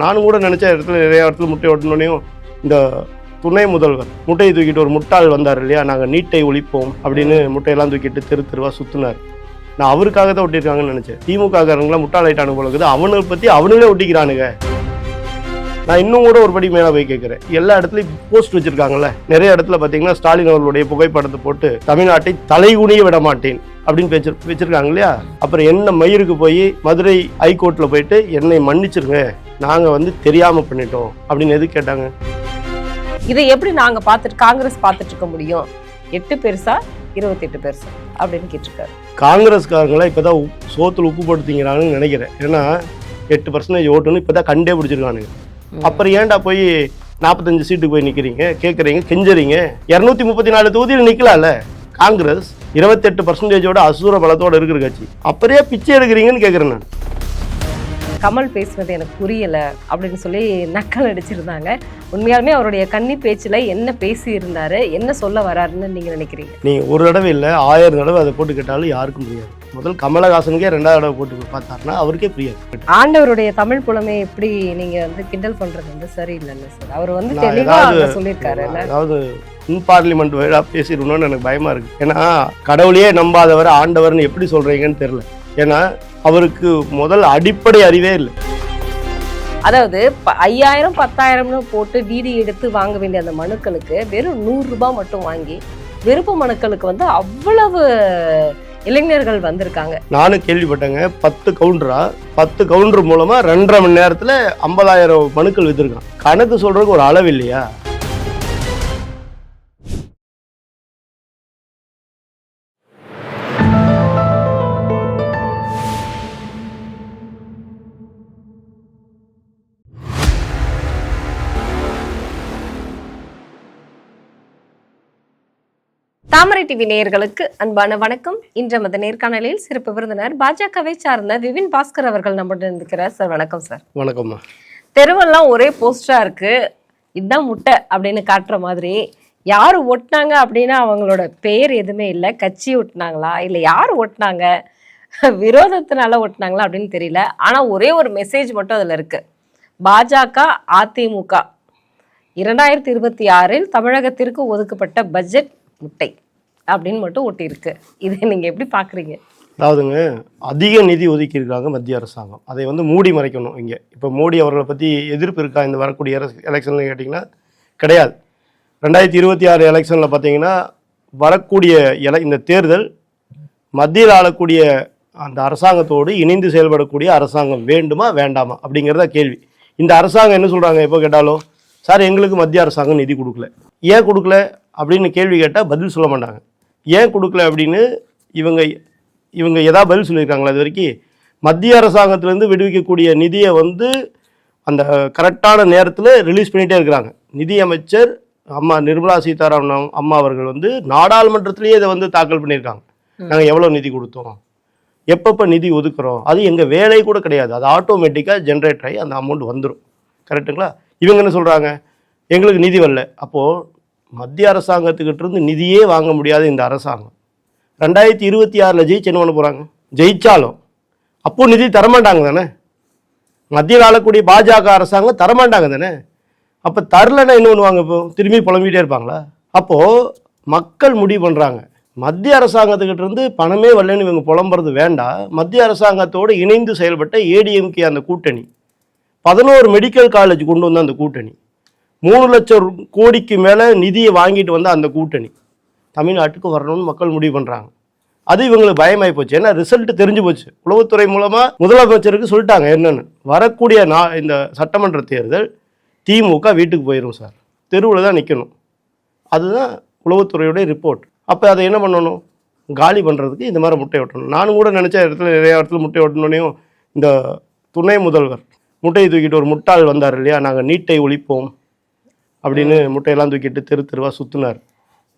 நானும் கூட நினச்ச இடத்துல நிறைய இடத்துல முட்டை ஓட்டணுனையும் இந்த துணை முதல்வர் முட்டையை தூக்கிட்டு ஒரு முட்டாள் வந்தார் இல்லையா, நாங்கள் நீட்டை ஒழிப்போம் அப்படின்னு முட்டையெல்லாம் தூக்கிட்டு தெரு தெருவாக சுற்றினார். நான் அவருக்காக தான் ஒட்டியிருக்காங்கன்னு நினச்சேன். திமுககாரங்களாம் முட்டாள் ஆயிட்டானு போல இருக்குது. அவனை பற்றி அவனுங்களே ஒட்டிக்கிறானுங்க. நான் இன்னும் கூட ஒரு படி மேலே போய் கேட்குறேன். எல்லா இடத்துலையும் போஸ்ட் வச்சுருக்காங்கல்ல, நிறைய இடத்துல பார்த்தீங்கன்னா ஸ்டாலின் அவர்களுடைய புகைப்படத்தை போட்டு தமிழ்நாட்டை தலைகுனிய விட மாட்டேன் அப்படின்னு வச்சிருக்காங்க இல்லையா. அப்புறம் என்ன மயிருக்கு போய் மதுரை ஹைகோர்ட்டில் போயிட்டு என்னை மன்னிச்சிருங்க, நாங்கள் தெரியாமல் பண்ணிட்டோம் அப்படின்னு எது கேட்டாங்க. இதை எப்படி நாங்க பார்த்துட்டு காங்கிரஸ் பார்த்துட்டு இருக்க முடியும்? 8 பெருசா 28 பெருசா அப்படின்னு கேட்டிருக்காரு. காங்கிரஸ்காரங்களா இப்போதான் சோத்துல உப்பு போட்டு திங்கிறாங்கன்னு நினைக்கிறேன். ஏன்னா 8% ஓட்டுன்னு இப்போதான் கண்டே பிடிச்சிருக்கானுங்க. அப்புறம் ஏன்டா போய் 45 சீட்டுக்கு போய் நிற்கிறீங்க, கேட்குறீங்க, கெஞ்சுறீங்க? 234 தொகுதியில் நிற்கலாம்ல. காங்கிரஸ் 28% அசூர பலத்தோடு இருக்கிற கட்சி, அப்புறையே பிச்சை எடுக்கிறீங்கன்னு கேட்குறேன் நான். கமல் பேசுனது எனக்கு புரியல அப்படின்னு சொல்லி நக்கல் அடிச்சிருந்தாங்க. உண்மையாலுமே அவருடைய கன்னி பேச்சுல என்ன பேசி இருந்தாரு, என்ன சொல்ல வராருன்னு நீங்க நினைக்கிறீங்க? நீங்க ஒரு தடவை இல்லை 1000 தடவை அதை போட்டு கேட்டாலும் யாருக்கும் புரியாது. முதல் கமலஹாசனுக்கே 2வது தடவை போட்டு பார்த்தாருன்னா அவருக்கே புரியாது. ஆண்டவருடைய தமிழ் புலமை எப்படி நீங்க கிண்டல் பண்றது சரியில்லைல்ல சார். அவர் தெளிவா சொல்லியிருக்காரு. அதாவது இன்பார்லிமெண்ட் வேடா பேசிடணும்னு எனக்கு பயமா இருக்கு. ஏன்னா கடவுளையே நம்பாதவர் ஆண்டவர்னு எப்படி சொல்றீங்கன்னு தெரியல. ஏன்னா அவருக்கு முதல் அடிப்படை அறிவே இல்லை. அதாவது 5000 10,000 போட்டு வீடு எடுத்து வாங்க வேண்டிய அந்த மனுக்களுக்கு வெறும் 100 ரூபாய் மட்டும் வாங்கி விருப்ப மனுக்களுக்கு அவ்வளவு இளைஞர்கள் வந்திருக்காங்க. நானும் கேள்விப்பட்டேங்க. 10 கவுண்டரா 10 கவுண்டர் மூலமா 2.5 மணி நேரத்துல 50,000 மனுக்கள் வித்திருக்கான். கணக்கு சொல்றதுக்கு ஒரு அளவு இல்லையா? தாமரை டிவி நேயர்களுக்கு அன்பான வணக்கம். இன்று நமது நேர்காணலில் சிறப்பு விருந்தினர் பாஜகவை சார்ந்த விபின் பாஸ்கர் அவர்கள் நம்முடன் இருக்கிறார். சார் வணக்கம். சார் வணக்கம்மா. தெருவெல்லாம் ஒரே போஸ்டரா இருக்கு, இதுதான் முட்டை அப்படின்னு காட்டுற மாதிரி. யாரு ஒட்டினாங்க அப்படின்னா அவங்களோட பெயர் எதுவுமே இல்லை. கட்சி ஒட்டினாங்களா இல்லை யார் ஒட்டினாங்க, விரோதத்தினால ஒட்டினாங்களா அப்படின்னு தெரியல. ஆனா ஒரே ஒரு மெசேஜ் மட்டும் அதுல இருக்கு. பாஜக அதிமுக 2026 தமிழகத்திற்கு ஒதுக்கப்பட்ட பட்ஜெட் முட்டை அப்படின்னு மட்டும் ஒட்டி இருக்கு. இதை நீங்க எப்படி பாக்குறீங்க? அதாவதுங்க, அதிக நிதி ஒதுக்கி இருக்காங்க மத்திய அரசாங்கம். அதை மூடி மறைக்கணும். இங்கே இப்போ மோடி அவர்களை பற்றி எதிர்ப்பு இருக்கா இந்த வரக்கூடிய எலெக்ஷன்ல கேட்டிங்கன்னா கிடையாது. 2026 எலெக்ஷனில் பார்த்தீங்கன்னா வரக்கூடிய இந்த தேர்தல் மத்தியில் ஆளக்கூடிய அந்த அரசாங்கத்தோடு இணைந்து செயல்படக்கூடிய அரசாங்கம் வேண்டுமா வேண்டாமா அப்படிங்கிறத கேள்வி. இந்த அரசாங்கம் என்ன சொல்கிறாங்க எப்போ கேட்டாலும், சார் எங்களுக்கு மத்திய அரசாங்கம் நிதி கொடுக்கல. ஏன் கொடுக்கல அப்படின்னு கேள்வி கேட்டால் பதில் சொல்ல மாட்டாங்க. ஏன் கொடுக்கல அப்படின்னு இவங்க ஏதாவது பதில் சொல்லியிருக்காங்களா? இது வரைக்கும் மத்திய அரசாங்கத்திலேருந்து விடுவிக்கக்கூடிய நிதியை அந்த கரெக்டான நேரத்தில் ரிலீஸ் பண்ணிகிட்டே இருக்கிறாங்க. நிதியமைச்சர் அம்மா நிர்மலா சீதாராமன் அம்மா அவர்கள் நாடாளுமன்றத்திலேயே இதை தாக்கல் பண்ணியிருக்காங்க. நாங்கள் எவ்வளோ நிதி கொடுத்தோம், எப்பப்போ நிதி ஒதுக்குறோம், அது எங்கள் வேலை கூட கிடையாது. அது ஆட்டோமேட்டிக்காக ஜென்ரேட் ஆகி அந்த அமௌண்ட் வந்துடும். கரெக்டுங்களா? இவங்க என்ன சொல்கிறாங்க, எங்களுக்கு நிதி வரல. அப்போது மத்திய அரசாங்கத்துக்கிட்ட இருந்து நிதியே வாங்க முடியாத இந்த அரசாங்கம் 2026 ஜெயிச்சு என்ன பண்ண போகிறாங்க? ஜெயிச்சாலும் அப்போது நிதி தரமாட்டாங்க தானே. மத்தியில் ஆளக்கூடிய பாஜக அரசாங்கம் தரமாட்டாங்க தானே. அப்போ தரலைன்னா என்ன பண்ணுவாங்க? இப்போ திரும்பி புலம்பிகிட்டே இருப்பாங்களா? அப்போது மக்கள் முடிவு பண்ணுறாங்க. மத்திய அரசாங்கத்துக்கிட்ட இருந்து பணமே வரலன்னு இவங்க புலம்புறது வேண்டாம். மத்திய அரசாங்கத்தோடு இணைந்து செயல்பட்ட ஏடிஎம்கே அந்த கூட்டணி 11 மெடிக்கல் காலேஜ் கொண்டு வந்த அந்த கூட்டணி 3 லட்சம் கோடிக்கு மேலே நிதியை வாங்கிட்டு வந்த அந்த கூட்டணி தமிழ்நாட்டுக்கு வரணும்னு மக்கள் முடிவு பண்ணுறாங்க. அது இவங்களுக்கு பயமாகி போச்சு. ஏன்னா ரிசல்ட் தெரிஞ்சு போச்சு. உளவுத்துறை மூலமாக முதலமைச்சருக்கு சொல்லிட்டாங்க என்னென்னு. வரக்கூடிய இந்த சட்டமன்ற தேர்தல் திமுக வீட்டுக்கு போயிடும் சார், தெருவில் தான் நிற்கணும். அதுதான் உளவுத்துறையுடைய ரிப்போர்ட். அப்போ அதை என்ன பண்ணணும்? காலி பண்ணுறதுக்கு இந்த மாதிரி முட்டை ஓட்டணும். நானும் கூட நினச்ச இடத்துல நிறைய இடத்துல முட்டை ஓட்டணுனையும் இந்த துணை முதல்வர் முட்டையை தூக்கிட்டு ஒரு முட்டாள் வந்தார் இல்லையா, நாங்கள் நீட்டை ஒழிப்போம் அப்படின்னு முட்டையெல்லாம் தூக்கிட்டு தெரு தெருவாக சுற்றினார்.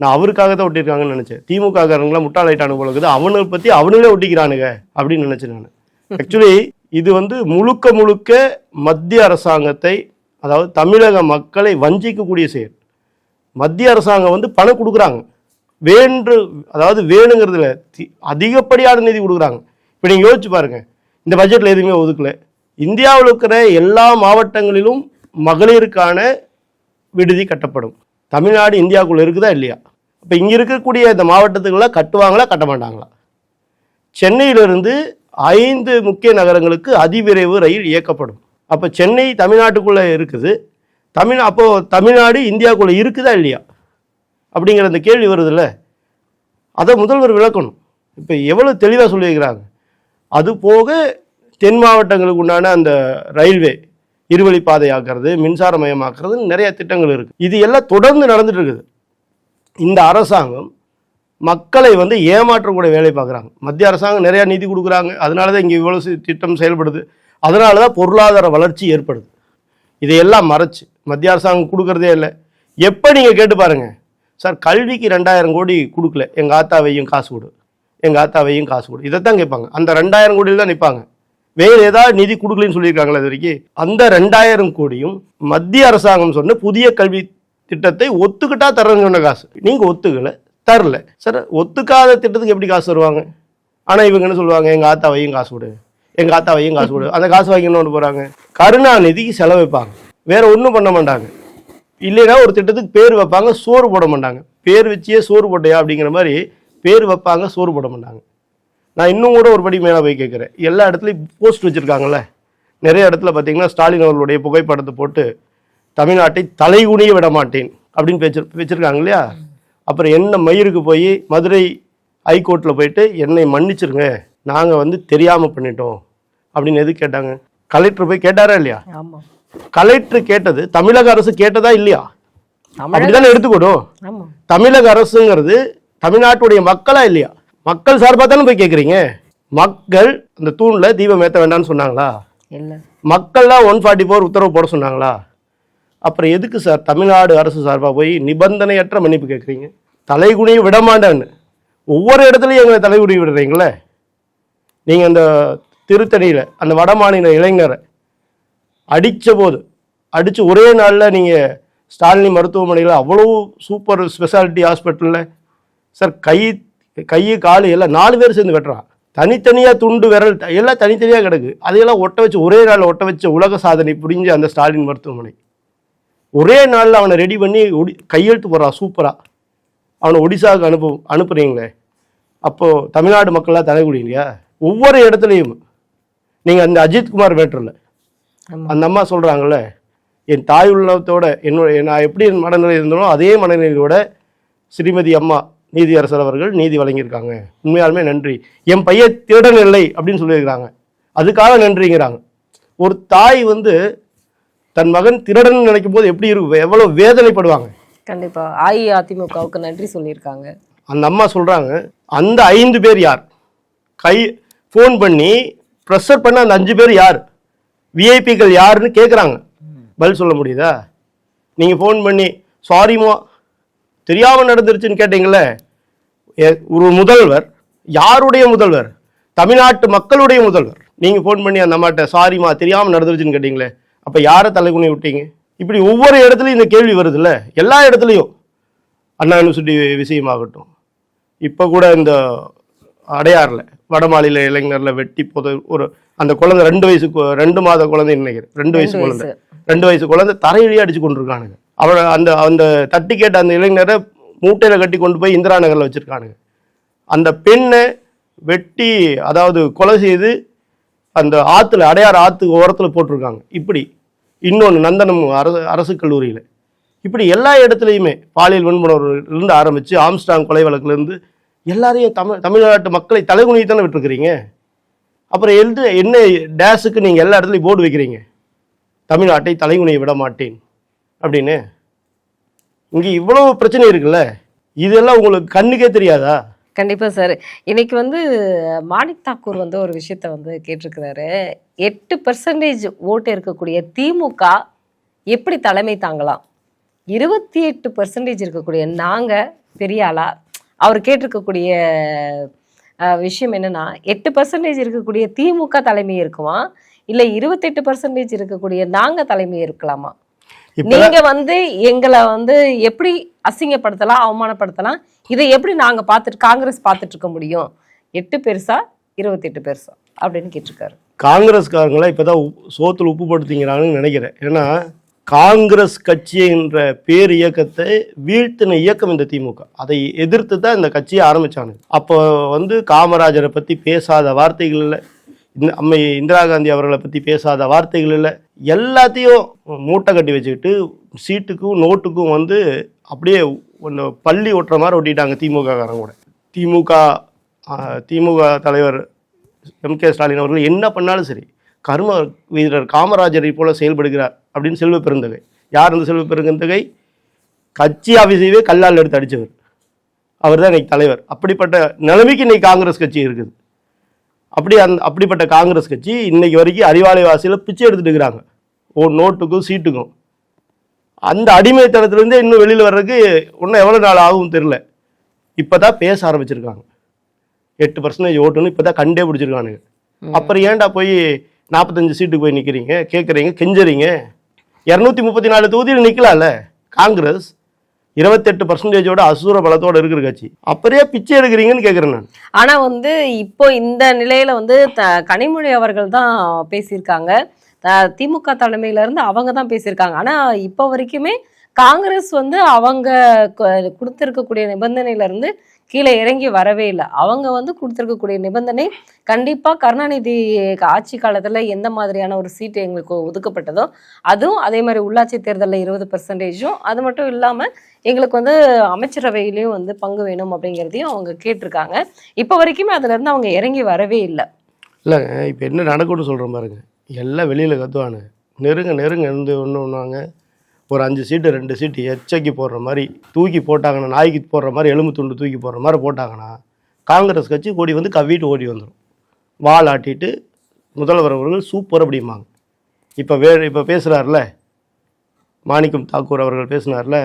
நான் அவருக்காக தான் ஒட்டியிருக்காங்கன்னு நினச்சேன். திமுககாரங்களாம் முட்டாள் ஆயிட்டானு போல இருக்குது. அவனை பற்றி அவனுங்களே ஒட்டிக்கிறானுங்க அப்படின்னு நினச்சேன் நான். ஆக்சுவலி இது முழுக்க முழுக்க மத்திய அரசாங்கத்தை, அதாவது தமிழக மக்களை வஞ்சிக்கக்கூடிய செயல். மத்திய அரசாங்கம் பணம் கொடுக்குறாங்க அதாவது வேணுங்கிறதுல அதிகப்படியான நிதி கொடுக்குறாங்க. இப்போ நீங்கள் யோசிச்சு பாருங்கள், இந்த பட்ஜெட்டில் எதுவுமே ஒதுக்கலை. இந்தியாவில் இருக்கிற எல்லா மாவட்டங்களிலும் மகளிருக்கான விடுதி கட்டப்படும். தமிழ்நாடு இந்தியாவுக்குள்ளே இருக்குதா இல்லையா? இப்போ இங்கே இருக்கக்கூடிய இந்த மாவட்டத்துக்கெல்லாம் கட்டுவாங்களா கட்ட மாட்டாங்களா? சென்னையிலிருந்து 5 முக்கிய நகரங்களுக்கு அதிவிரைவு ரயில் இயக்கப்படும். அப்போ சென்னை தமிழ்நாட்டுக்குள்ளே இருக்குது, அப்போது தமிழ்நாடு இந்தியாவுக்குள்ளே இருக்குதா இல்லையா அப்படிங்கிற அந்த கேள்வி வருதுல்ல, அதை முதல்வர் விளக்கணும். இப்போ எவ்வளோ தெளிவாக சொல்லியிருக்கிறாங்க. அது போக தென் மாவட்டங்களுக்கு உண்டான அந்த ரயில்வே இருவழிப்பாதை ஆக்கிறது, மின்சாரமயமாக்குறதுன்னு நிறைய திட்டங்கள் இருக்குது. இது எல்லாம் தொடர்ந்து நடந்துட்டு இருக்குது. இந்த அரசாங்கம் மக்களை வந்து ஏமாற்றக்கூடிய வேலை பார்க்குறாங்க. மத்திய அரசாங்கம் நிறையா நிதி கொடுக்குறாங்க, அதனால தான் இங்கே இவ்வளோ திட்டம் செயல்படுது, அதனால தான் பொருளாதார வளர்ச்சி ஏற்படுது. இதையெல்லாம் மறைச்சு மத்திய அரசாங்கம் கொடுக்குறதே இல்லை. எப்போ நீங்கள் கேட்டு பாருங்கள், சார் கல்விக்கு 2000 கோடி கொடுக்கல, எங்கள் ஆத்தாவையும் காசு கொடு, எங்கள் ஆத்தாவையும் காசு கொடு, இதைத்தான் கேட்பாங்க. அந்த 2000 கோடியில் தான் நிற்பாங்க. வேறு ஏதாவது நிதி கொடுக்கலன்னு சொல்லியிருக்காங்களா இது வரைக்கும்? அந்த 2000 கோடியும் மத்திய அரசாங்கம் சொன்ன புதிய கல்வி திட்டத்தை ஒத்துக்கிட்டா தரேன்னு சொன்ன காசு. நீங்கள் ஒத்துக்கலை, தரல. சார் ஒத்துக்காத திட்டத்துக்கு எப்படி காசு தருவாங்க? ஆனால் இவங்க என்ன சொல்லுவாங்க, எங்கள் ஆத்தாவையும் காசு கொடு, எங்கள் ஆத்தாவையும் காசு கொடு. அந்த காசு வாங்கி என்ன போகிறாங்க, கருணாநிதிக்கு செலவு வைப்பாங்க, வேற ஒன்றும் பண்ண மாட்டாங்க. இல்லைன்னா ஒரு திட்டத்துக்கு பேர் வைப்பாங்க, சோறு போட மாட்டாங்க. பேர் வச்சியே சோறு போட்டையா அப்படிங்கிற மாதிரி பேர் வைப்பாங்க, சோறு போட மாட்டாங்க. நான் இன்னும் கூட ஒரு படி மேலே போய் கேட்குறேன். எல்லா இடத்துலையும் போஸ்ட் வச்சுருக்காங்கல்ல, நிறைய இடத்துல பார்த்தீங்கன்னா ஸ்டாலின் அவர்களுடைய புகைப்படத்தை போட்டு தமிழ்நாட்டை தலைகுனிய விட மாட்டேன் அப்படின்னு வச்சுருக்காங்க இல்லையா? அப்புறம் என்ன மயிருக்கு போய் மதுரை ஹைகோர்ட்டில் போயிட்டு என்னை மன்னிச்சிருங்க, நாங்கள் வந்து தெரியாமல் பண்ணிட்டோம் அப்படின்னு எது கேட்டாங்க? கலெக்டர் போய் கேட்டாரா இல்லையா? கலெக்டர் கேட்டது தமிழக அரசு கேட்டதா இல்லையா? அப்படித்தானே எடுத்துக்கணும். தமிழக அரசுங்கிறது தமிழ்நாட்டுடைய மக்களா இல்லையா? மக்கள் சார்பாக தானே போய் கேட்குறீங்க. மக்கள் அந்த தூணில் தீபம் ஏற்ற வேண்டாம்னு சொன்னாங்களா? மக்கள்லாம் 144 உத்தரவு போட சொன்னாங்களா? அப்புறம் எதுக்கு சார் தமிழ்நாடு அரசு சார்பாக போய் நிபந்தனையற்ற மன்னிப்பு கேட்குறீங்க? தலைகுனியை விடமாட்டேன்னு ஒவ்வொரு இடத்துலையும் எங்களை தலைகுனி விடுறீங்களே. நீங்கள் அந்த திருத்தணியில் அந்த வடமாநில இளைஞரை அடித்து ஒரே நாளில் நீங்கள் ஸ்டாலினி மருத்துவமனையில் அவ்வளோ சூப்பர் ஸ்பெஷாலிட்டி ஹாஸ்பிட்டலில் சார் கை காலு எல்லாம் 4 பேர் சேர்ந்து வெட்டுறான். தனித்தனியாக துண்டு விரல் எல்லாம் தனித்தனியாக கிடக்கு. அதையெல்லாம் ஒட்ட வச்சு ஒரே நாளில் ஒட்ட வச்ச உலக சாதனை புரிஞ்ச அந்த ஸ்டாலின் மருத்துவமனை ஒரே நாளில் அவனை ரெடி பண்ணி கையெழுத்து போடுறான் சூப்பராக. அவனை ஒடிசாவுக்கு அனுப்புறீங்களே. அப்போது தமிழ்நாடு மக்களாக தலைகுடிங்க. ஒவ்வொரு இடத்துலையும் நீங்கள் அந்த அஜித்குமார் மேட்டரில் அந்த அம்மா சொல்கிறாங்கல்ல, என் தாய் உள்ளத்தோட நான் எப்படி என் மனநிலை இருந்தனோ அதே மனநிலையோட ஸ்ரீமதி அம்மா நீதியரசர் அவர்கள் நீதி வழங்கியிருக்காங்க, உண்மையாலுமே நன்றி, என் பையன் திருடன் இல்லை அப்படின்னு சொல்லியிருக்கிறாங்க, அதுக்காக நன்றிங்கிறாங்க. ஒரு தாய் வந்து தன் மகன் திருடன் நினைக்கும் போது எப்படி இருக்கும், எவ்வளோ வேதனைப்படுவாங்க. கண்டிப்பா அஇஅதிமுகவுக்கு நன்றி சொல்லியிருக்காங்க. அந்த அம்மா சொல்கிறாங்க, அந்த 5 பேர் யார்? ஃபோன் பண்ணி ப்ரெஷர் பண்ண அந்த 5 பேர் யார், விஐபிக்கள் யாருன்னு கேட்குறாங்க. பதில் சொல்ல முடியுதா? நீங்கள் ஃபோன் பண்ணி சாரிமா தெரியாமல் நடந்துருச்சுன்னு கேட்டீங்களே. ஒரு முதல்வர், யாருடைய முதல்வர்? தமிழ்நாட்டு மக்களுடைய முதல்வர். நீங்கள் ஃபோன் பண்ணி அந்த அம்மாட்ட சாரிமா தெரியாமல் நடந்துருச்சுன்னு கேட்டீங்களே, அப்போ யாரை தலைகுனி விட்டீங்க? இப்படி ஒவ்வொரு இடத்துலையும் இந்த கேள்வி வருதுல்ல, எல்லா இடத்துலையும். அண்ணா யூனிவர்சிட்டி விஷயமாகட்டும், இப்போ கூட இந்த அடையாறில் வடமாநில இளைஞரில் வெட்டி ஒரு அந்த குழந்தை 2 மாத குழந்தை நினைக்கிறேன், 2 வயசு குழந்தை தரையிலேயே அடிச்சு கொண்டிருக்கானுங்க. அவளை அந்த தட்டி கேட்ட அந்த இளைஞரை மூட்டையில் கட்டி கொண்டு போய் இந்திரா நகரில் வச்சுருக்கானுங்க. அந்த பெண்ணை வெட்டி அதாவது கொலை செய்து அந்த ஆற்றுல அடையாறு ஆற்றுக்கு ஓரத்தில் போட்டிருக்காங்க. இப்படி இன்னொன்று நந்தனம் அரசு கல்லூரியில் இப்படி எல்லா இடத்துலையுமே பாலியல் வன்முறையிலிருந்து ஆரம்பித்து ஆம்ஸ்டாங் கொலை வழக்குலேருந்து எல்லாரையும் தமிழ்நாட்டு மக்களை தலைகுனியை தானே விட்டுருக்குறீங்க. அப்புறம் என்ன டேஸுக்கு நீங்கள் எல்லா இடத்துலையும் போர்டு வைக்கிறீங்க, தமிழ்நாட்டை தலைகுனியை விட மாட்டேன் அப்படின்னு. இங்கே இவ்வளோ பிரச்சனை இருக்குல்ல, இதெல்லாம் உங்களுக்கு கண்ணுக்கே தெரியாதா? கண்டிப்பா சார். இன்னைக்கு மாணிக் தாக்கூர் ஒரு விஷயத்த கேட்டிருக்கிறாரு. 8% ஓட்டு இருக்கக்கூடிய திமுக எப்படி தலைமை தாங்கலாம், 28% இருக்கக்கூடிய நாங்க பெரியாளா? அவர் கேட்டிருக்கக்கூடிய விஷயம் என்னன்னா, 8% இருக்கக்கூடிய திமுக தலைமை இருக்குமா, இல்ல 28% இருக்கக்கூடிய நாங்க தலைமை இருக்கலாமா? நீங்க எங்களை எப்படி அசிங்கப்படுத்தலாம், அவமானப்படுத்தலாம், இதை எப்படி காங்கிரஸ் பார்த்துட்டு இருக்க முடியும்? 8 பெருசா 28 பெருசா அப்படின்னு கேட்டிருக்காரு. காங்கிரஸ்காரங்களை இப்போ தான் சோத்தில் உப்பு போட்டு திங்கிறாங்கன்னு நினைக்கிறேன். ஏன்னா காங்கிரஸ் கட்சி என்ற பேர் இயக்கத்தை வீழ்த்தின இயக்கம் இந்த திமுக. அதை எதிர்த்து தான் இந்த கட்சியை ஆரம்பித்தானுங்க. அப்போ வந்து காமராஜரை பற்றி பேசாத வார்த்தைகள் இல்லை, அம்மை இந்திரா காந்தி அவர்களை பற்றி பேசாத வார்த்தைகள் இல்லை, எல்லாத்தையும் மூட்டை கட்டி வச்சுக்கிட்டு சீட்டுக்கும் நோட்டுக்கும் வந்து அப்படியே ஒன்று பள்ளி ஓட்டுற மாதிரி ஒட்டிட்டாங்க திமுககாரங்க கூட. திமுக தலைவர் M.K. ஸ்டாலின் அவர்கள் என்ன பண்ணாலும் சரி, கர்ம வீரர் காமராஜரை போல செயல்படுகிறார் அப்படின்னு செல்வ பெருந்தகை. யார் அந்த செல்வ பெருந்தகை? கட்சி ஆஃபீஸையே கல்லால் எடுத்து அடித்தவர் அவர் தான் இன்னைக்கு தலைவர். அப்படிப்பட்ட நிலைமைக்கு இன்னைக்கு காங்கிரஸ் கட்சி இருக்குது. அப்படிப்பட்ட காங்கிரஸ் கட்சி இன்னைக்கு வரைக்கும் அறிவாலய வாசியில் பிச்சை எடுத்துட்டு இருக்கிறாங்க, நோட்டுக்கும் சீட்டுக்கும். அந்த அடிமைத்தனத்திலேருந்தே இன்னும் வெளியில் வர்றதுக்கு இன்னும் எவ்வளோ நாள் ஆகும் தெரியல. இப்போ தான் பேச ஆரம்பிச்சிருக்காங்க. 8% ஓட்டுன்னு இப்போ தான் கண்டே பிடிச்சிருக்கானுங்க. அப்புறம் ஏன்டா போய் 45 சீட்டுக்கு போய் நிற்கிறீங்க, கேட்குறீங்க, கெஞ்சுறீங்க? 234 தொகுதியில் நிற்கலாம்ல. காங்கிரஸ் 28%ஓட அசூர பலத்தோடு இருக்கிற கட்சி, அப்புறம் பிச்சை எடுக்கிறீங்கன்னு கேட்குறேன் நான். ஆனால் வந்து இப்போ இந்த நிலையில் வந்து கனிமொழி அவர்கள் தான் பேசியிருக்காங்க, திமுக தலைமையிலேருந்து அவங்க தான் பேசியிருக்காங்க. ஆனால் இப்போ வரைக்குமே காங்கிரஸ் வந்து அவங்க கொடுத்துருக்கக்கூடிய நிபந்தனையிலேருந்து கீழே இறங்கி வரவே இல்லை. அவங்க வந்து கொடுத்துருக்கக்கூடிய நிபந்தனை கண்டிப்பாக கருணாநிதி ஆட்சி காலத்தில் எந்த மாதிரியான ஒரு சீட்டு எங்களுக்கு ஒதுக்கப்பட்டதோ அதுவும், அதே மாதிரி உள்ளாட்சி தேர்தலில் 20%, அது மட்டும் இல்லாமல் எங்களுக்கு வந்து அமைச்சரவையிலையும் வந்து பங்கு வேணும் அப்படிங்கிறதையும் அவங்க கேட்டிருக்காங்க. இப்போ வரைக்குமே அதுலேருந்து அவங்க இறங்கி வரவே இல்லை. இல்லைங்க, இப்போ என்ன நடக்கும்னு சொல்கிறேன் பாருங்க. எல்லாம் வெளியில் கத்துவானு நெருங்க இருந்து ஒன்றுவாங்க. ஒரு 5 சீட்டு 2 சீட்டு எச்சைக்கு போடுற மாதிரி தூக்கி போட்டாங்கன்னா, நாய்க்கு போடுற மாதிரி எலும்பு துண்டு தூக்கி போடுற மாதிரி போட்டாங்கன்னா காங்கிரஸ் கட்சி ஓடி வந்து கவ்விட்டு ஓடி வந்துடும். வால் ஆட்டிட்டு முதல்வர் அவர்கள் சூப்பர் அப்படிம்பாங்க. இப்போ பேசுகிறார்ல மாணிக்கம் தாக்கூர் அவர்கள் பேசினார்ல,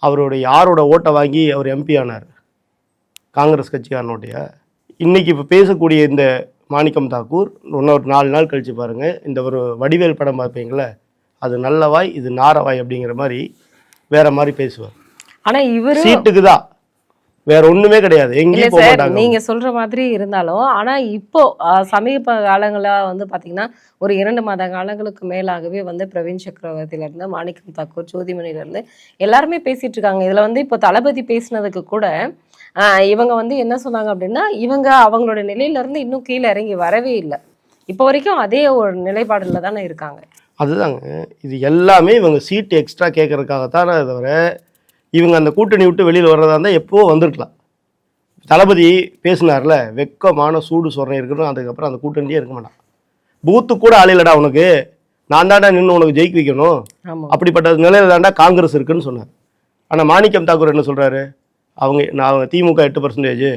அவருடைய யாரோட ஓட்டை வாங்கி அவர் MP ஆனார்? காங்கிரஸ் கட்சிக்காரனுடைய. இன்றைக்கி இப்போ பேசக்கூடிய இந்த மாணிக்கம் தாக்கூர் இன்னொரு 4 நாள் கழித்து பாருங்கள், இந்த ஒரு வடிவேல் படம் பார்ப்பீங்களே, அது நல்லவாய் இது நாரவாய் அப்படிங்கிற மாதிரி வேற மாதிரி பேசுவார். ஆனால் இவர் சீட்டுக்கு தான், வேற ஒண்ணுமே கிடையாது. எங்கேயும் போக மாட்டாங்க. நீங்க சொல்ற மாதிரி இருந்தாலும் ஆனா இப்போ சமீப காலங்களா வந்து பாத்தீங்கன்னா ஒரு 2 மாத காலங்களுக்கு மேலாகவே வந்து பிரவீன் சக்கரவர்த்தியில இருந்து மாணிக்கம் தாக்கூர், ஜோதிமணில இருந்து எல்லாருமே பேசிட்டு இருக்காங்க. இதுல வந்து இப்போ தளபதி பேசினதுக்கு கூட இவங்க வந்து என்ன சொன்னாங்க அப்படின்னா, இவங்க அவங்களோட நிலையில இருந்து இன்னும் கீழே இறங்கி வரவே இல்லை. இப்போ வரைக்கும் அதே ஒரு நிலைப்பாடுல தானே இருக்காங்க. அதுதாங்க, இது எல்லாமே இவங்க சீட்டு எக்ஸ்ட்ரா கேட்கறதுக்காகத்தானே தவிர இவங்க அந்த கூட்டணி விட்டு வெளியில் வர்றதா இருந்தால் எப்போ வந்திருக்கலாம். தளபதி பேசினார்ல, வெக்கமான சூடு சொரணை இருக்கணும், அதுக்கப்புறம் அந்த கூட்டணியே இருக்க மாட்டான். பூத்து கூட ஆள் இல்லடா உனக்கு, நான் தாண்டா நின்று உனக்கு ஜெயிக்க வைக்கணும், அப்படிப்பட்ட நிலையில தாண்டா காங்கிரஸ் இருக்குன்னு சொன்னார். ஆனால் மாணிக்கம் தாக்கூர் என்ன சொல்கிறாரு, அவங்க திமுக 8%,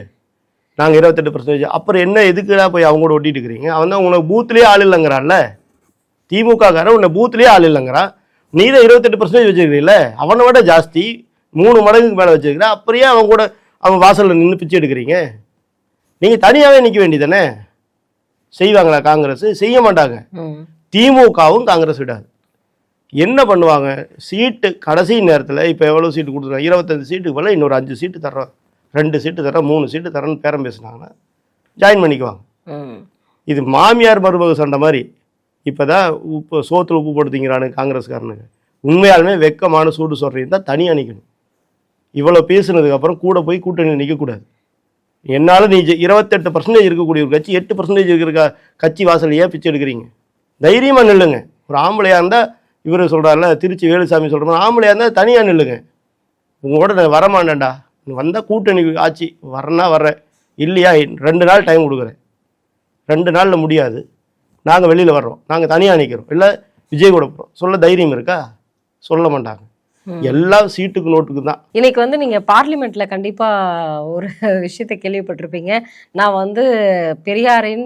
நாங்கள் 28%. அப்புறம் என்ன எதுக்குடா போய் அவங்க கூட ஒட்டிட்டு இருக்கிறீங்க? அவன் தான் உனக்கு பூத்துலேயே ஆள் இல்லைங்கிறான்ல. திமுககாரன் உன்னை பூத்துலேயே ஆள் இல்லைங்கிறான். நீ தான் 28% வச்சுருக்கிறீல்ல, அவனை விட ஜாஸ்தி 3 மடங்குக்கு மேலே வச்சுருக்கிற. அப்படியே அவன் கூட அவன் வாசலில் நின்று பிச்சை எடுக்கிறீங்க. நீங்கள் தனியாகவே நிற்க வேண்டியதானே. செய்வாங்களா காங்கிரஸ்? செய்ய மாட்டாங்க. திமுகவும் காங்கிரஸ் விடாது. என்ன பண்ணுவாங்க, சீட்டு கடைசி நேரத்தில் இப்போ எவ்வளோ சீட்டு கொடுத்துருவாங்க, 25 சீட்டுக்கு போல இன்னொரு 5 சீட்டு தர்றோம், 2 சீட்டு தர்றோம், 3 சீட்டு தரேன்னு பேரம் பேசினாங்கன்னா ஜாயின் பண்ணிக்குவாங்க. இது மாமியார் மருமக சண்டை மாதிரி. இப்போ தான் சோத்தில் உப்பு போடுத்திங்கிறானு காங்கிரஸ்காரனுக்கு. உண்மையாலுமே வெக்கமான சூடு சொல்கிறீங்க தான் தனியாக நிற்கணும். இவ்வளோ பேசுனதுக்கப்புறம் கூட போய் கூட்டணி நிற்கக்கூடாது. என்னால் நீ 28% இருக்கக்கூடிய ஒரு கட்சி 8% இருக்கிற கட்சி வாசலையே பிச்சை எடுக்கிறீங்க. தைரியமாக நில்லுங்க. ஒரு ஆம்பளையாக இருந்தால் இவர் சொல்கிறாருல, திருச்சி வேலுசாமி சொல்கிற மாதிரி ஆம்பளையாக இருந்தால் தனியாக நில்லுங்க. உங்களோட நான் வரமாட்டேன்டா, நீ வந்தால் கூட்டணி ஆச்சு, வரனா வர்றேன், இல்லையா 2 நாள் டைம் கொடுக்குறேன், 2 நாளில் முடியாது, நாங்கள் வெளியில் வர்றோம், நாங்கள் தனியாக நிற்கிறோம், இல்லை விஜய் கூட போகிறோம், சொல்ல தைரியம் இருக்கா? சொல்ல மாட்டாங்க. எல்லாம் சீட்டுக்கு நோட்டுக்கு தான். இன்னைக்கு வந்து நீங்க பார்லிமெண்ட்ல கண்டிப்பா ஒரு விஷயத்தை கேள்விப்பட்டிருப்பீங்க. நான் வந்து பெரியாரின்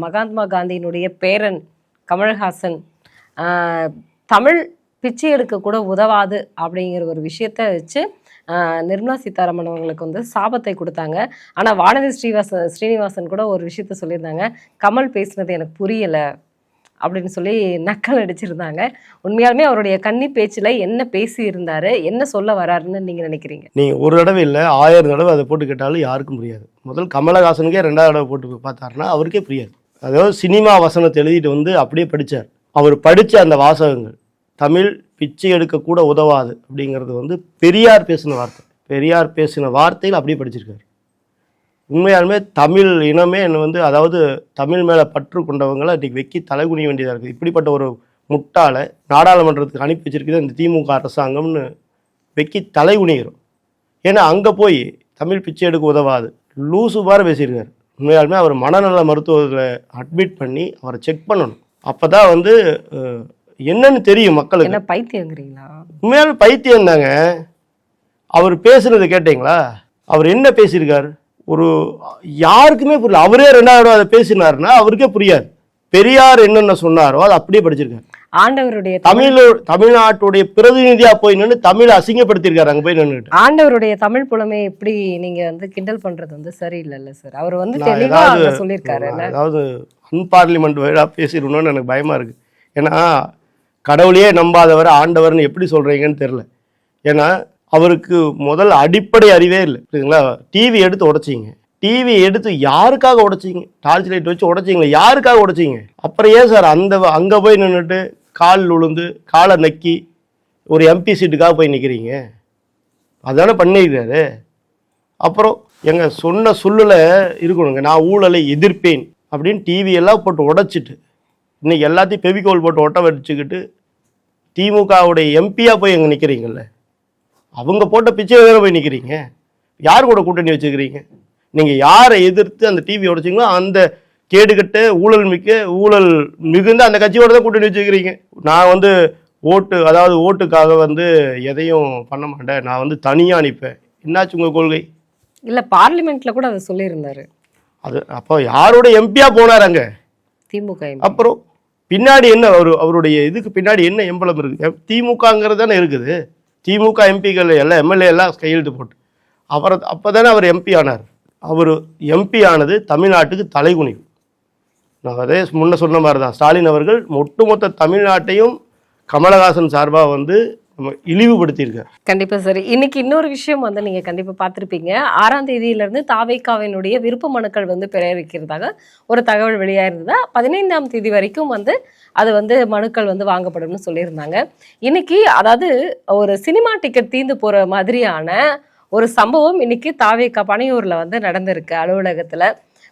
மகாத்மா காந்தியினுடைய பேரன் கமல்ஹாசன் தமிழ் பிச்சை எடுக்க கூட உதவாது அப்படிங்கிற ஒரு விஷயத்த வச்சு நிர்மலா சீதாராமன் அவங்களுக்கு வந்து சாபத்தை கொடுத்தாங்க. ஆனால் வானதி ஸ்ரீனிவாசன் கூட ஒரு விஷயத்த சொல்லியிருந்தாங்க, கமல் பேசுனது எனக்கு புரியலை அப்படின்னு சொல்லி நக்கல் அடிச்சிருந்தாங்க. உண்மையாலுமே அவருடைய கன்னி பேச்சில் என்ன பேசி இருந்தாரு, என்ன சொல்ல வராருன்னு நீங்கள் நினைக்கிறீங்க? நீங்கள் ஒரு தடவை இல்லை 1000 தடவை அதை போட்டு கேட்டாலும் யாருக்கும் புரியாது. முதல் கமலஹாசனுக்கே 2வது தடவை போட்டு பார்த்தாருன்னா அவருக்கே புரியாது. அதாவது சினிமா வசனத்தை எழுதிட்டு வந்து அப்படியே படித்தார். அவர் படித்த அந்த வாசகங்கள் தமிழ் பிச்சை எடுக்கக்கூட உதவாது அப்படிங்கிறது வந்து பெரியார் பேசின வார்த்தை. பெரியார் பேசின வார்த்தையில் அப்படியே படிச்சிருக்காரு. உண்மையாலுமே தமிழ் இனமே வந்து அதாவது தமிழ் மேலே பற்று கொண்டவங்களை இன்றைக்கி வெக்கி தலைகுனிய வேண்டியதாக இருக்குது. இப்படிப்பட்ட ஒரு முட்டாளை நாடாளுமன்றத்துக்கு அனுப்பி வச்சிருக்குது இந்த திமுக அரசாங்கம்னு வெக்கி தலைகுனிகிறோம். ஏன்னா அங்கே போய் தமிழ் பிச்சை எடுக்க உதவாது லூசு மாதிரி பேசியிருக்காரு. உண்மையாலுமே அவர் மனநல மருத்துவத்தில் அட்மிட் பண்ணி அவரை செக் பண்ணணும். அப்போ தான் வந்து என்னன்னு தெரியும் மக்களுக்கு. என்ன பைத்தியங்கிறீங்களா? உண்மையாலும் பைத்தியம் தாங்க. அவர் பேசுனது கேட்டீங்களா? அவர் என்ன பேசியிருக்காரு ஒரு யாருக்குமே புரியல. அவரே 2வது அதை பேசினாருன்னா அவருக்கே புரியாது. பெரியார் என்னென்ன சொன்னாரோ அதை அப்படியே படிச்சிருக்காரு. ஆண்டவருடைய தமிழ்நாட்டுடைய பிரதிநிதியா போய் நின்று தமிழை அசிங்கப்படுத்திருக்காரு. அங்க போய் நின்றுட்டு ஆண்டவருடைய தமிழ் புலமை எப்படி நீங்க வந்து கிண்டல் பண்றது வந்து சரியில்லைல்ல சார். அவர் வந்து தெளிவா சொல்லியிருக்காரு. அதாவது அன்பார்லிமெண்ட் வேடா பேசிடணும்னு எனக்கு பயமா இருக்கு. ஏன்னா கடவுளையே நம்பாதவர் ஆண்டவர்னு எப்படி சொல்றீங்கன்னு தெரியல. ஏன்னா அவருக்கு முதல் அடிப்படை அறிவே இல்லை. புரியுதுங்களா? டிவி எடுத்து உடைச்சிங்க. டிவி எடுத்து யாருக்காக உடைச்சிங்க? டார்ச் லைட் வச்சு உடைச்சிங்களா? யாருக்காக உடைச்சிங்க? அப்புறம் ஏன் சார் அங்கே போய் நின்றுட்டு கால் உளுந்து காலை நக்கி ஒரு எம்பி சீட்டுக்காக போய் நிற்கிறீங்க? அதானே பண்ணியிருக்காரு. அப்புறம் எங்கள் சொன்ன சொல்லில் இருக்கணுங்க, நான் ஊழலை எதிர்ப்பேன் அப்படின்னு டிவி எல்லாம் போட்டு உடைச்சிட்டு இன்னைக்கு எல்லாத்தையும் பெவிகோல் போட்டு ஒட்ட வச்சுக்கிட்டு திமுகவுடைய எம்பியாக போய் எங்கே நிற்கிறீங்கல்ல? அவங்க போட்ட பிச்சையில் தானே போய் நிற்கிறீங்க. யார் கூட கூட்டணி வச்சுக்கிறீங்க? நீங்கள் யாரை எதிர்த்து அந்த டிவி உடைச்சிங்களோ அந்த கேடுகட்ட ஊழல் மிகுந்த அந்த கட்சியோட தான் கூட்டணி வச்சுக்கிறீங்க. நான் வந்து ஓட்டுக்காக வந்து எதையும் பண்ண மாட்டேன், நான் வந்து தனியாக நிற்பேன். என்னாச்சு உங்கள் கொள்கை? இல்லை, பார்லிமெண்ட்டில் கூட அதை சொல்லியிருந்தாரு. அது அப்போ யாரோட எம்பியாக போனார் அங்கே? திமுக. அப்புறம் பின்னாடி என்ன அவருடைய இதுக்கு பின்னாடி என்ன எம்பளம் இருக்குது? திமுகங்கிறது தானே இருக்குது. திமுக எம்பிக்கள் எல்லாம் எம்எல்ஏ எல்லாம் கையெழுத்து போட்டு அப்போ தானே அவர் எம்பி ஆனார். அவர் எம்பி ஆனது தமிழ்நாட்டுக்கு தலைகுனிவு. நான் அதே முன்ன சொன்ன மாதிரி தான் ஸ்டாலின் அவர்கள் ஒட்டுமொத்த தமிழ்நாட்டையும் கமலஹாசன் சார்பாக வந்து நம்ம இழிவுபடுத்தியிருக்கார். கண்டிப்பா சரி. இன்னைக்கு இன்னொரு விஷயம் வந்து நீங்க கண்டிப்பா பார்த்திருப்பீங்க. 6ஆம் தேதியிலிருந்து தாவேக்காவினுடைய விருப்ப மனுக்கள் வந்து பெற இருக்கிறதாக ஒரு தகவல் வெளியாயிருந்தது. 15ஆம் தேதி வரைக்கும் வந்து அது வந்து மனுக்கள் வந்து வாங்கப்படும்னு சொல்லியிருந்தாங்க. இன்னைக்கு அதாவது ஒரு சினிமா டிக்கெட் தீர்ந்து போற மாதிரியான ஒரு சம்பவம் இன்னைக்கு தாவேக்கா பனையூர்ல வந்து நடந்திருக்கு. அலுவலகத்துல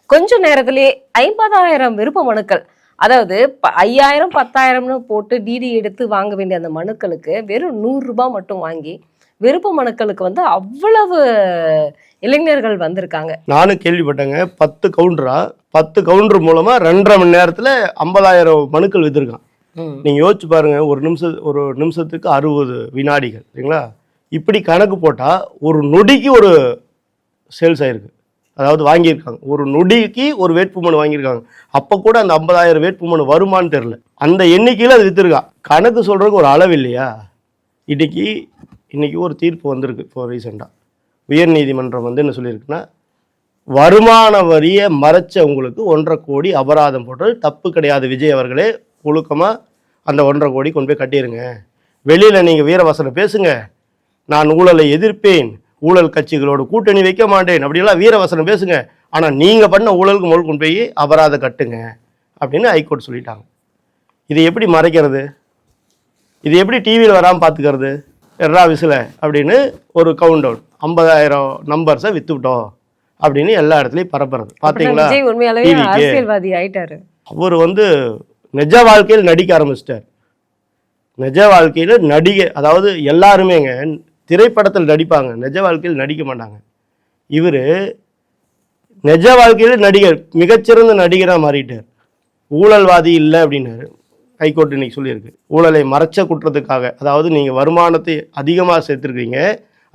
கொஞ்ச நேரத்திலேயே 50,000 விருப்ப மனுக்கள், அதாவது 5,000 10,000னு போட்டு டிடி எடுத்து வாங்க வேண்டிய அந்த மனுக்களுக்கு வெறும் 100 ரூபாய் மட்டும் வாங்கி விருப்ப மனுக்களுக்கு வந்து அவ்வளவு இளைஞர்கள் வந்திருக்காங்க. நானும் கேள்விப்பட்டேங்க. 10 கவுண்டர் மூலமா 2.5 மணி நேரத்துல 50,000 மனுக்கள் வித்திருக்கான். நீங்க யோசிச்சு பாருங்க, ஒரு நிமிஷத்துக்கு 60 வினாடிகள் சரிங்களா? இப்படி கணக்கு போட்டா ஒரு நொடிக்கு ஒரு சேல்ஸ் ஆயிருக்கு. அதாவது வாங்கியிருக்காங்க, ஒரு நொடிக்கு ஒரு வேட்புமனு வாங்கியிருக்காங்க. அப்போ கூட அந்த 50,000 வேட்புமனு வருமானு தெரில, அந்த எண்ணிக்கையில் அது விற்றுருக்கான். கணக்கு சொல்கிறதுக்கு ஒரு அளவு இல்லையா? இன்னைக்கு ஒரு தீர்ப்பு வந்திருக்கு. இப்போ ரீசெண்டாக உயர்நீதிமன்றம் வந்து என்ன சொல்லியிருக்குன்னா, வருமான வரியை மறைச்சவங்களுக்கு 1.5 கோடி அபராதம் போட்டது தப்பு கிடையாது. விஜய் அவர்களே ஒழுக்கமாக அந்த 1.5 கோடி கொண்டு போய் கட்டிடுங்க. வெளியில் நீங்கள் வீரவசனம் பேசுங்க, நான் ஊழலை எதிர்ப்பேன், ஊழல் கட்சிகளோடு கூட்டணி வைக்க மாட்டேன் அப்படிலாம் வீரவசனம் பேசுங்க, ஆனால் நீங்கள் பண்ண ஊழலுக்கு முதல் கொண்டு போய் அபராதம் கட்டுங்க அப்படின்னு ஹைகோர்ட் சொல்லிட்டாங்க. இது எப்படி மறைக்கிறது? இது எப்படி டிவியில் வராமல் பார்த்துக்கிறது? எர்ரா விசில அப்படின்னு ஒரு கவுண்ட் டவுன் 50,000 நம்பர்ஸை வித்துவிட்டோம் அப்படின்னு எல்லா இடத்துலையும் பரப்புறது பார்த்தீங்களா? அரசியல்வாதி ஆயிட்டாரு. அவர் வந்து நிஜ வாழ்க்கையில் நடிக்க ஆரம்பிச்சிட்டார். நிஜ வாழ்க்கையில் நடிகை, அதாவது எல்லாருமேங்க திரைப்படத்தில் நடிப்பாங்க, நிஜ வாழ்க்கையில் நடிக்க மாட்டாங்க. இவர் நிஜ வாழ்க்கையில் நடிகர், மிகச்சிறந்த நடிகராக மாறிட்டார். ஊழல்வாதி இல்லை அப்படின்னாரு ஹைகோர்ட் இன்னைக்கு சொல்லியிருக்கு. ஊழலை மறைச்ச குற்றத்துக்காக, அதாவது நீங்கள் வருமானத்தை அதிகமாக சேர்த்துருக்கீங்க,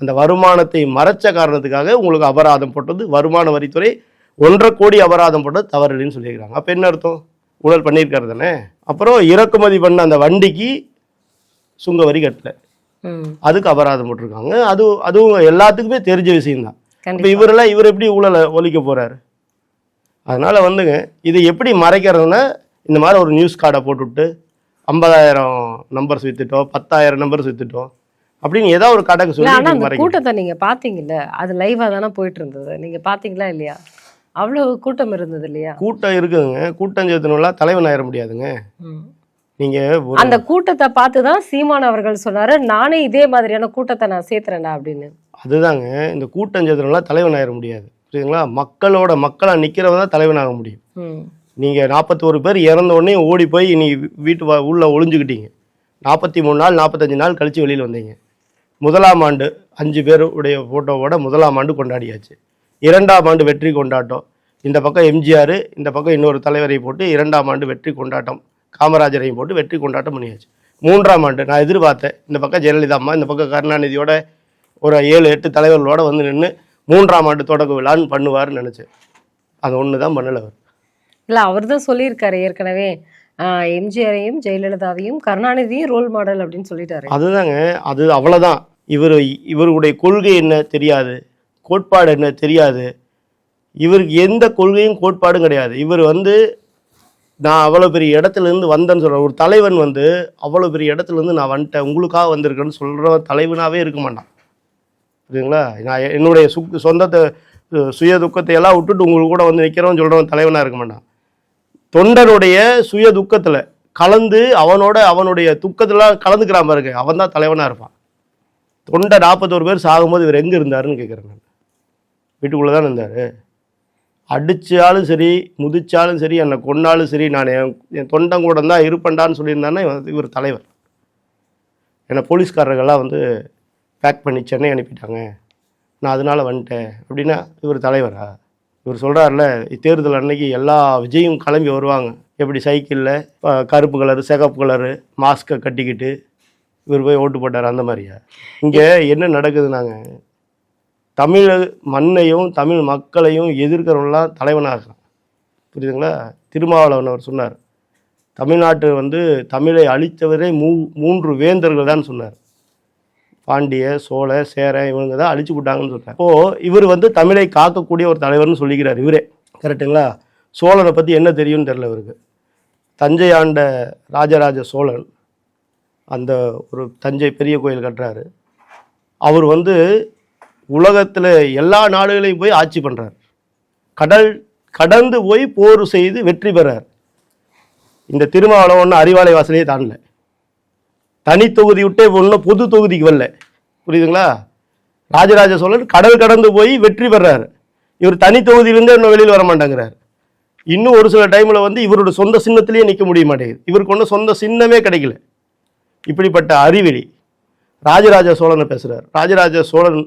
அந்த வருமானத்தை மறைச்ச காரணத்துக்காக உங்களுக்கு அபராதம் போட்டது வருமான வரித்துறை 1.5 கோடி அபராதம் போட்டது தவறு இல்லைன்னு சொல்லியிருக்கிறாங்க. அப்போ என்ன அர்த்தம்? ஊழல் பண்ணியிருக்காரு தானே. அப்புறம் இறக்குமதி பண்ண அந்த வண்டிக்கு சுங்க வரி கட்டல, அதுக்கு அபராதம் போட்டிருக்காங்க. அதுவும் எல்லாத்துக்குமே தெரிஞ்ச விஷயம்தான். இப்போ இவர் எப்படி ஊழலை ஒழிக்க போறாரு? அதனால வந்துங்க இது எப்படி மறைக்கிறதுன்னா, இந்த மாதிரி ஒரு நியூஸ் கார்டை போட்டுவிட்டு 50,000 நம்பர்ஸ் வித்துட்டோம், 10,000 நம்பர்ஸ் வித்துட்டோம் அப்படின்னு ஏதாவது ஒரு கடைக்கு சொல்லி. கூட்டத்தை நீங்க பாத்தீங்கல்ல, அது லைவா தானே போயிட்டு இருந்தது, நீங்க பாத்தீங்களா இல்லையா? அவ்வளவு கூட்டம் இருந்தது இல்லையா? கூட்டம் இருக்குதுங்க. கூட்டம் சேர்த்தணும்லாம் தலைவன் ஆயிட முடியாதுங்க. ம். நீங்க அந்த கூட்டத்தை பார்த்துதான் சீமான் அவர்கள் சொன்னாரு, நானே இதே மாதிரியான கூட்டத்தை நான் சேர்த்துறேன்டா அப்படின்னு. அதுதாங்க, இந்த கூட்டம் சேர்த்தணும்லாம் தலைவன் ஆயிட முடியாது. புரியுதுங்களா? மக்களா நிக்கிறவன் தான் தலைவன் ஆக முடியும். ம். நீங்க 41 பேர் இறந்த உடனே ஓடி போய் நீ உள்ள ஒளிஞ்சுக்கிட்டீங்க. 43 நாள் 45 நாள் கழிச்சு வெளியில் வந்தீங்க. முதலாம் ஆண்டு 5 பேருடைய ஃபோட்டோவோட முதலாம் ஆண்டு கொண்டாடியாச்சு. 2ஆம் ஆண்டு வெற்றி கொண்டாட்டம். இந்த பக்கம் எம்ஜிஆர், இந்த பக்கம் இன்னொரு தலைவரை போட்டு 2ஆம் ஆண்டு வெற்றி கொண்டாட்டம், காமராஜரையும் போட்டு வெற்றி கொண்டாட்டம் பண்ணியாச்சு. 3ஆம் ஆண்டு நான் எதிர்பார்த்தேன், இந்த பக்கம் ஜெயலலிதா அம்மா, இந்த பக்கம் கருணாநிதியோட ஒரு 7-8 தலைவர்களோட வந்து நின்று 3ஆம் ஆண்டு தொடக்க விழான்னு பண்ணுவார்னு நினச்சேன். அது ஒன்று தான் பண்ணலை அவர். இல்லை, அவர் தான் சொல்லியிருக்காரு ஏற்கனவே, எம்ஜிஆரையும் ஜெயலலிதாவையும் கருணாநிதியும் ரோல் மாடல் அப்படின்னு சொல்லிட்டாரு. அதுதாங்க, அது அவ்வளோதான். இவருடைய கொள்கை என்ன தெரியாது, கோட்பாடு என்ன தெரியாது. இவருக்கு எந்த கொள்கையும் கோட்பாடும் கிடையாது. இவர் வந்து நான் அவ்வளோ பெரிய இடத்துலேருந்து வந்தேன்னு சொல்கிறேன். ஒரு தலைவன் வந்து அவ்வளோ பெரிய இடத்துலேருந்து நான் வந்துட்டேன், உங்களுக்காக வந்திருக்கேன்னு சொல்கிற தலைவனாகவே இருக்க மாட்டான். புரியுதுங்களா? நான் என்னுடைய சொந்தத்தை சுய துக்கத்தை எல்லாம் விட்டுட்டு உங்களுக்கு கூட வந்து நிற்கிறவன் சொல்கிறவன் தலைவனாக இருக்க மாட்டான். தொண்டனுடைய சுய துக்கத்தில் கலந்து அவனுடைய துக்கத்தில் கலந்துக்கிறான் பாருங்க, அவன் தான் தலைவனாக இருப்பான். தொண்டை 41 பேர் சாகும்போது இவர் எங்கே இருந்தாருன்னு கேட்குறேன் நான். வீட்டுக்குள்ளே தான் இருந்தார். அடித்தாலும் சரி, முதிச்சாலும் சரி, என்னை கொன்னாலும் சரி, நான் என் தொண்டன் கூட தான் இருப்பேன்டான்னு சொல்லியிருந்தானே இவர் தலைவர். என்னை போலீஸ்காரர்கள்லாம் வந்து பேக் பண்ணி சென்னை அனுப்பிட்டாங்க, நான் அதனால் வந்துட்டேன் அப்படின்னா இவர் தலைவரா? இவர் சொல்கிறார்ல, தேர்தல் அன்னைக்கு எல்லா விஜயும் கிளம்பி வருவாங்க, எப்படி சைக்கிளில் கருப்பு கலரு சிகப்பு கலரு மாஸ்கை கட்டிக்கிட்டு இவர் போய் ஓட்டு போட்டார், அந்த மாதிரியா? இங்கே என்ன நடக்குதுனாங்க, தமிழ் மண்ணையும் தமிழ் மக்களையும் எதிர்க்கிறவங்களாம் தலைவனாகிறான். புரியுதுங்களா? திருமாவளவன் அவர் சொன்னார், தமிழ்நாட்டு வந்து தமிழை அழித்தவரே 3 வேந்தர்கள் தான் சொன்னார். பாண்டிய, சோழ, சேர இவங்க தான் அழிச்சு விட்டாங்கன்னு சொல்கிறார். அப்போது இவர் வந்து தமிழை காக்கக்கூடிய ஒரு தலைவர்னு சொல்லிக்கிறார் இவரே. கரெக்டுங்களா? சோழனை பற்றி என்ன தெரியும்னு தெரில இவருக்கு. தஞ்சை ஆண்ட ராஜராஜ சோழன் அந்த ஒரு தஞ்சை பெரிய கோயில் கட்டுறாரு. அவர் வந்து உலகத்தில் எல்லா நாடுகளையும் போய் ஆட்சி பண்ணுறார். கடந்து போய் போர் செய்து வெற்றி பெறார். இந்த திருமாவளவன் ஒன்று அறிவாலை வாசலையே தாண்டல, தனி தொகுதி விட்டே ஒன்றும் பொது தொகுதிக்கு வரல. புரியுதுங்களா? ராஜராஜ சோழன் கடல் கடந்து போய் வெற்றி பெறாரு. இவர் தனி தொகுதியிலேருந்து இன்னும் வெளியில் வர மாட்டேங்கிறார். இன்னும் ஒரு சில டைமில் வந்து இவரோட சொந்த சின்னத்திலேயே நிற்க முடிய மாட்டேங்குது. இவருக்கு ஒன்றும் சொந்த சின்னமே கிடைக்கல. இப்படிப்பட்ட அறிவெளி ராஜராஜ சோழனை பேசுகிறார். ராஜராஜ சோழன்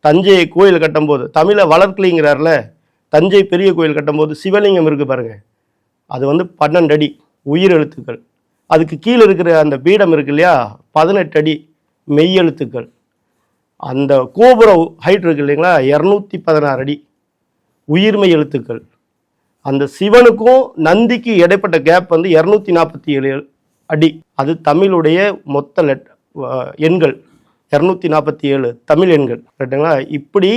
தஞ்சை கோயில் கட்டும்போது தமிழை வளர்க்கலிங்கிறார்ல, தஞ்சை பெரிய கோயில் கட்டும்போது சிவலிங்கம் இருக்குது பாருங்கள், அது வந்து 12 அடி உயிர் எழுத்துக்கள். அதுக்கு கீழே இருக்கிற அந்த பீடம் இருக்கு இல்லையா, 18 அடி மெய் எழுத்துக்கள். அந்த கோபுர ஹைட் இருக்கு இல்லைங்களா, 216 அடி உயிர்மெய் எழுத்துக்கள். அந்த சிவனுக்கும் நந்திக்கு இடைப்பட்ட கேப் வந்து 247 அடி. அது தமிழுடைய மொத்த எண்கள் 247 தமிழ் எண்கள். ரைட்டுங்களா? இப்படி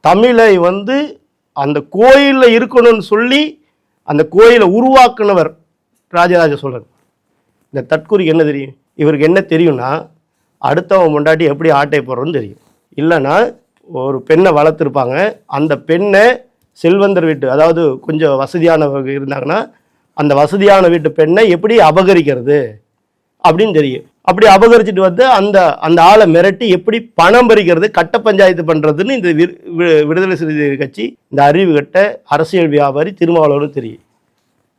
தமிழை வந்து அந்த கோயிலில் இருக்கணும்னு சொல்லி அந்த கோயிலை உருவாக்குனவர் ராஜராஜ சோழன். இந்த தற்கூரிக்கு என்ன தெரியும்? இவருக்கு என்ன தெரியும்னா, அடுத்தவன் முண்டாட்டி எப்படி ஆட்டை போடுறோன்னு தெரியும். இல்லைன்னா ஒரு பெண்ணை வளர்த்துருப்பாங்க, அந்த பெண்ணை செல்வந்தர் வீட்டு, அதாவது கொஞ்சம் வசதியானவங்க இருந்தாங்கன்னா அந்த வசதியான வீட்டு பெண்ணை எப்படி அபகரிக்கிறது அப்படின்னு தெரியும். அப்படி அபகரிச்சுட்டு வந்து அந்த ஆளை மிரட்டி எப்படி பணம் பறிக்கிறது, கட்ட பஞ்சாயத்து பண்ணுறதுன்னு இந்த விடுதலை சிறுத்தைகள் கட்சி, இந்த அறிவு கட்ட அரசியல் வியாபாரி திருமாவளவனும் தெரியும்.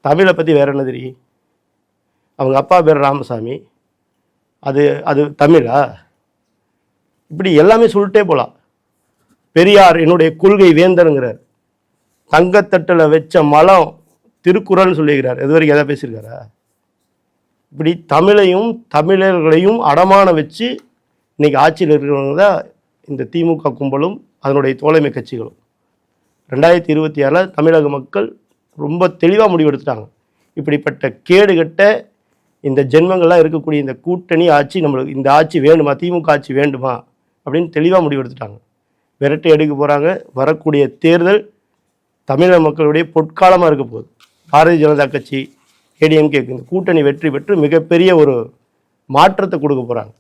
தமிழை பற்றி வேற என்ன தெரியும்? அவங்க அப்பா பேர் ராமசாமி, அது தமிழா? இப்படி எல்லாமே சொல்லிட்டே போகலாம். பெரியார் என்னுடைய கொள்கை வேந்தருங்கிறார். தங்கத்தட்டில் வச்ச மலம் திருக்குறள்னு சொல்லியிருக்கிறார். இது வரைக்கும் எதாவது பேசியிருக்காரா? இப்படி தமிழையும் தமிழர்களையும் அடமான வச்சு இன்னைக்கு ஆட்சியில் இருக்கிறவங்க தான் இந்த திமுக கும்பலும் அதனுடைய தோழமை கட்சிகளும். 2026 தமிழக மக்கள் ரொம்ப தெளிவாக முடிவெடுத்துட்டாங்க. இப்படிப்பட்ட கேடுகட்ட இந்த ஜென்மங்கள்லாம் இருக்கக்கூடிய இந்த கூட்டணி ஆட்சி, நம்மளுக்கு இந்த ஆட்சி வேண்டுமா, திமுக ஆட்சி வேண்டுமா அப்படின்னு தெளிவாக முடிவெடுத்துட்டாங்க. விரட்டி எடுக்க போகிறாங்க. வரக்கூடிய தேர்தல் தமிழக மக்களுடைய பொற்காலமாக இருக்க போகுது. பாரதிய ஜனதா கட்சி, ஏடிஎம்கே இந்த கூட்டணி வெற்றி பெற்று மிகப்பெரிய ஒரு மாற்றத்தை கொடுக்க போகிறாங்க.